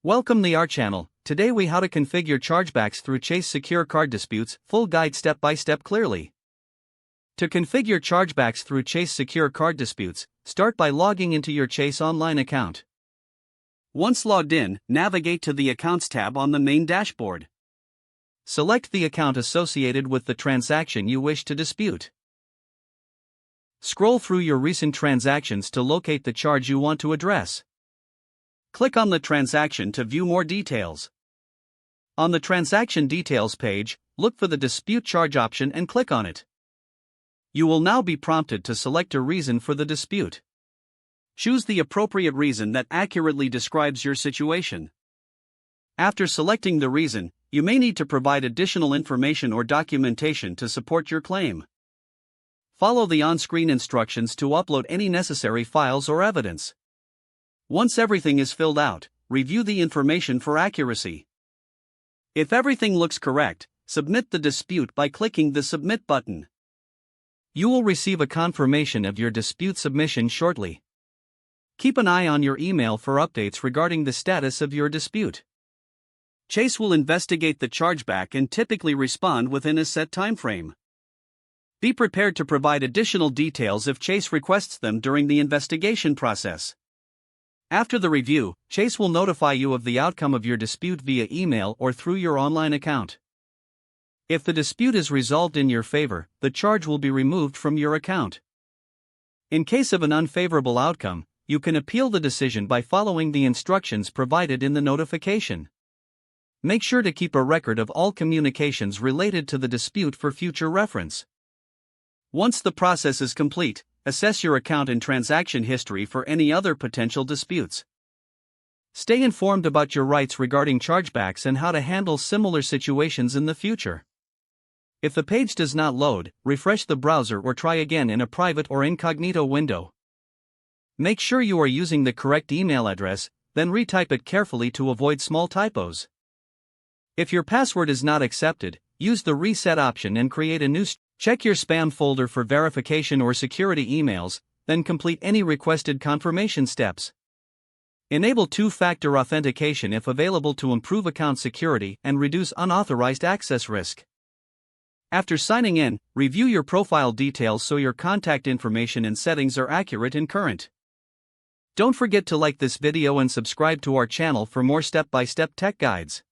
Welcome to our channel. Today we how to configure chargebacks through Chase secure card disputes, full guide step by step clearly. To configure chargebacks through Chase secure card disputes, start by logging into your Chase online account. Once logged in, navigate to the Accounts tab on the main dashboard. Select the account associated with the transaction you wish to dispute. Scroll through your recent transactions to locate the charge you want to address. Click on the transaction to view more details. On the Transaction Details page, look for the Dispute Charge option and click on it. You will now be prompted to select a reason for the dispute. Choose the appropriate reason that accurately describes your situation. After selecting the reason, you may need to provide additional information or documentation to support your claim. Follow the on-screen instructions to upload any necessary files or evidence. Once everything is filled out, review the information for accuracy. If everything looks correct, submit the dispute by clicking the Submit button. You will receive a confirmation of your dispute submission shortly. Keep an eye on your email for updates regarding the status of your dispute. Chase will investigate the chargeback and typically respond within a set timeframe. Be prepared to provide additional details if Chase requests them during the investigation process. After the review, Chase will notify you of the outcome of your dispute via email or through your online account. If the dispute is resolved in your favor, the charge will be removed from your account. In case of an unfavorable outcome, you can appeal the decision by following the instructions provided in the notification. Make sure to keep a record of all communications related to the dispute for future reference. Once the process is complete, assess your account and transaction history for any other potential disputes. Stay informed about your rights regarding chargebacks and how to handle similar situations in the future. If the page does not load, refresh the browser or try again in a private or incognito window. Make sure you are using the correct email address, then retype it carefully to avoid small typos. If your password is not accepted, use the reset option and create a new. Check your spam folder for verification or security emails, then complete any requested confirmation steps. Enable two-factor authentication if available to improve account security and reduce unauthorized access risk. After signing in, review your profile details so your contact information and settings are accurate and current. Don't forget to like this video and subscribe to our channel for more step-by-step tech guides.